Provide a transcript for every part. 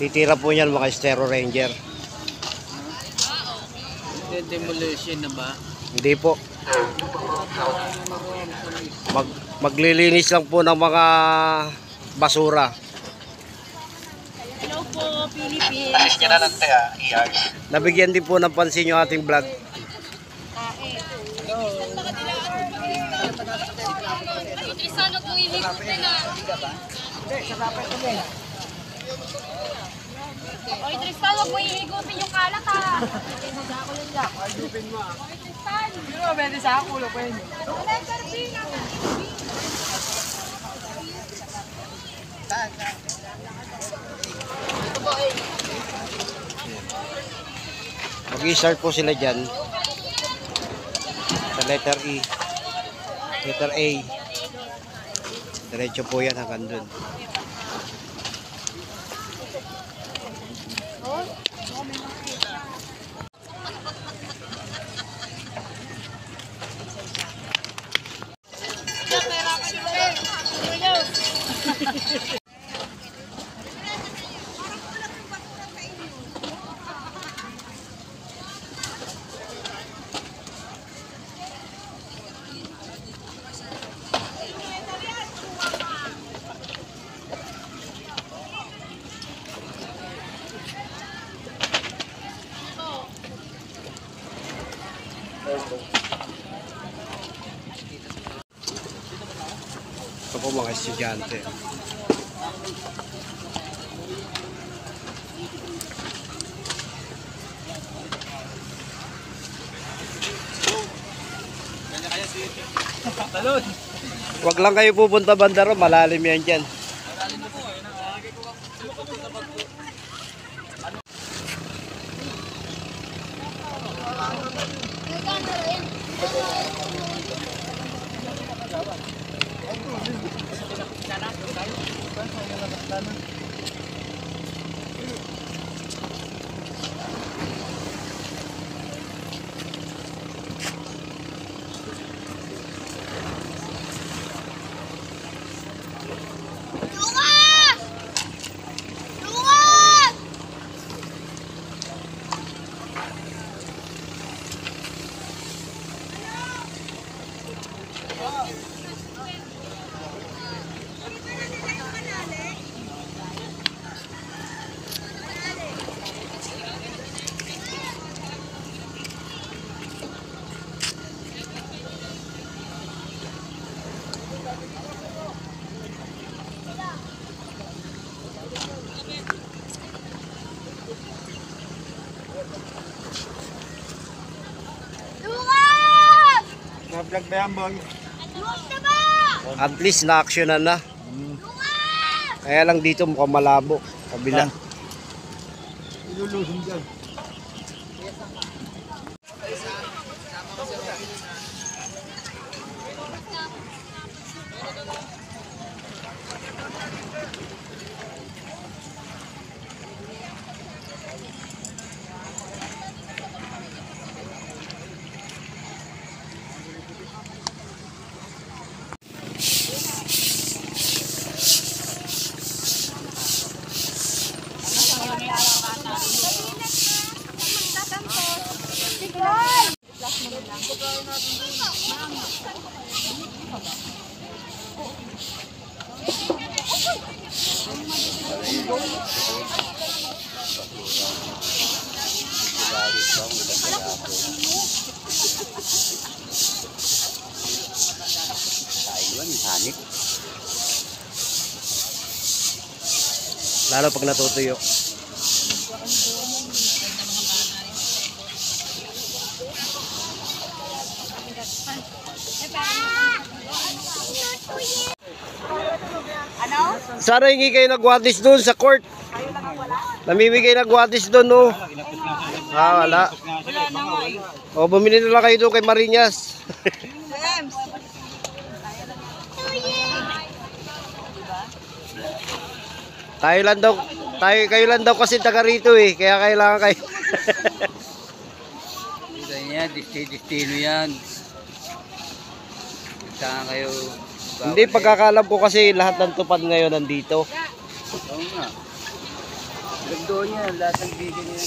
Titira po yan mga Estero Ranger. Demolition na ba? Hindi po. Maglilinis lang po ng mga basura. Hello po, Philippines. Nabigyan din po ng pansin yung ating vlog. Tristan, huwag mong ihigupin na. Oy, Tristan, huwag mong ihigupin yung kalat ha. Ako lang lang. Ihigupin mo ha. Oy, Tristan. Hindi mo, pwede sa ako. Pwede. Letter B na. Mag-i-start po sila dyan. Sa letter E. Letter A. Diretso po yan hanggang dun. Ito po mga estudyante. Wag lang kayo pupunta banda ro, malalim yan dyan. Na-vlog ba yan, boy? At least na-actionan na. Kaya lang dito mukhang malabo. Kabila. Ilulusin dyan. Lalo pag natutuyo. Ano? Sana hingi kayo nagwatis doon sa court. Namimigay nagwatis doon, no? Ah, wala. Wala na nga eh. O, bumili na lang kayo doon kay Marinas. Ems. Kayo lang daw kasi taga rito eh. Kaya kailangan kayo. Ganyan, destino yan. Saan kayo? Hindi, pagkakalam ko kasi lahat ng tupad ngayon nandito. Oo nga. Doon yan, lahat ng bigay niya.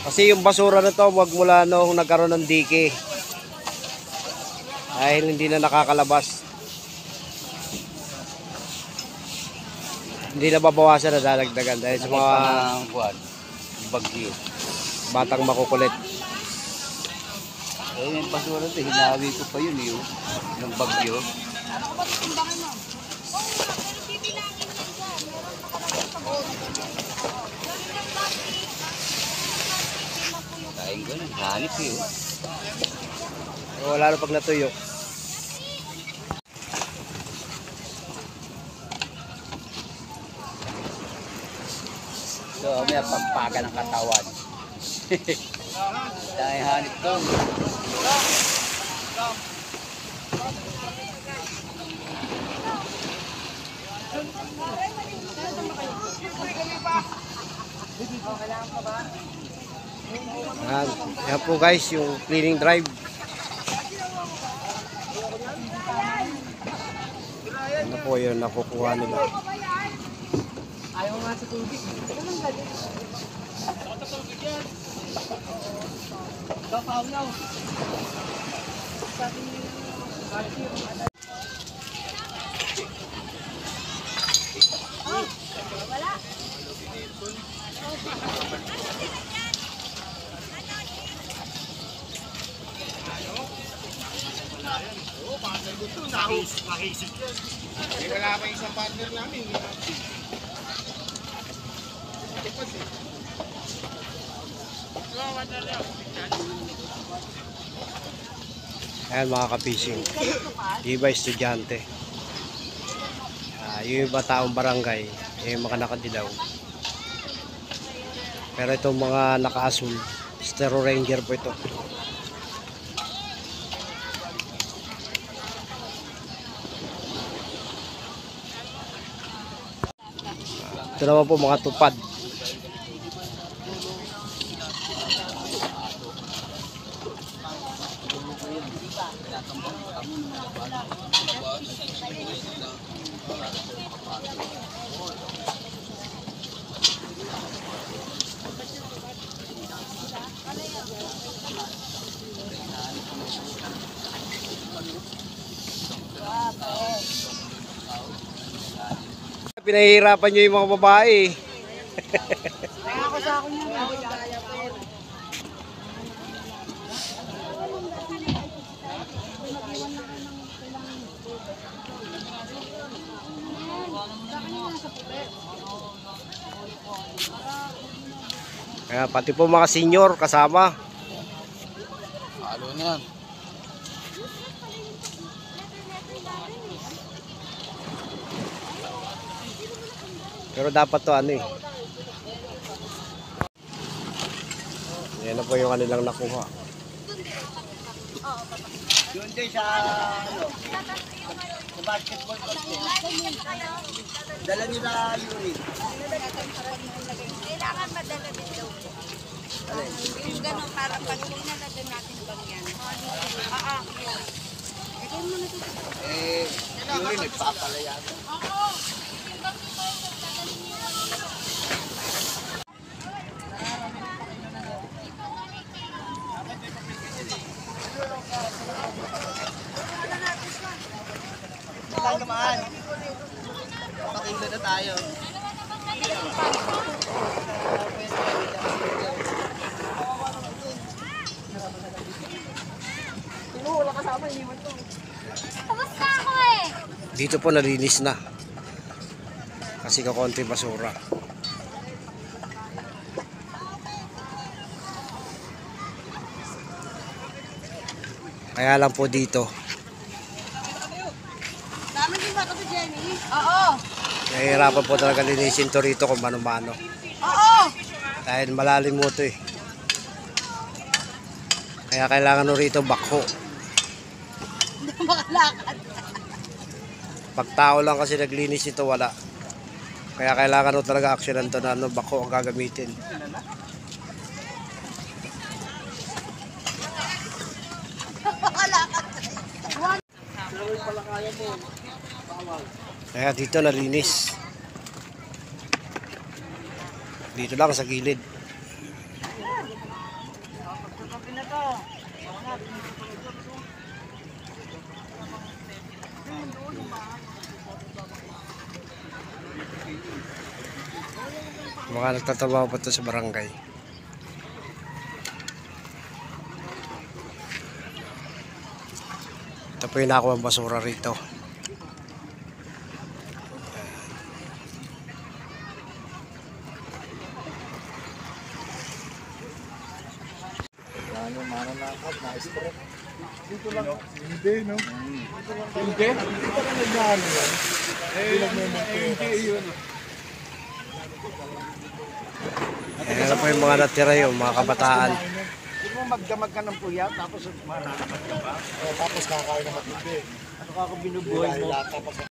Kasi yung basura na to, magmula nung nagkaroon ng dike. Dahil hindi na nakakalabas. Hindi na babawasan na dadagdagan dahil sa mga Bagyo. batang makukulit. Eh, yung basura ito, hinawi ko pa yun yun. Ng bagyo. Kain ko na, hanip yun. Wala na pag natuyo. So, may pampaga ng katawan. Dahil hanip doon. Yan. Yan po guys, yung cleaning drive. Ano po yun nakukuha nila. Ayaw nga sa tubig. Wala pa isang partner namin. Ayan mga ka-fishing. Yung iba estudyante. Yung iba taong barangay. Yung mga nakadilaw. Pero itong mga naka-asul, Stero Ranger po ito. Ito naman po mga tupad. Pinahihirapan nyo yung mga babae. Ako sa akin yun. Kaya pati po mga senior kasama. Halo na yan. Pero dapat to ano eh. Yan na po yung kanilang nakuha. Doon din sa, sa basketball court. Dala nyo na unit. Kailangan madala din daw. Yung gano'n, parang pag sinala din natin bang yan. Yun. Lagay mo na dito. Unit, nagpapalaya. Tayo naman. Pakilo na tayo. Kamusta ako eh? Dito po nalinis na. Kasi kakonti basura. Kaya lang po dito, Oo. nahihirapan po talaga linisin to rito kung mano-mano. Oo. Dahil malalim mo to eh. Kaya kailangan mo rito bakho. Hindi ko makalakad. Pag tao lang kasi naglinis ito, wala. Kaya kailangan mo talaga aksyonan to na bakho ang gagamitin. Kaya dito nalinis. Dito lang sa gilid. Mga nagtatrabaho pa ito sa barangay. Ito po yung nakuha ang basura rito. Hindi, no? Hindi? Hindi pa rin nagmano yan. Hindi yun. Ayan po yung mga natira yung mga kabataan. Hindi mo magdamag ka ng puya, tapos mananamat ka ba? Tapos kakain na matindi. Ano ka binubuhay mo? Tapos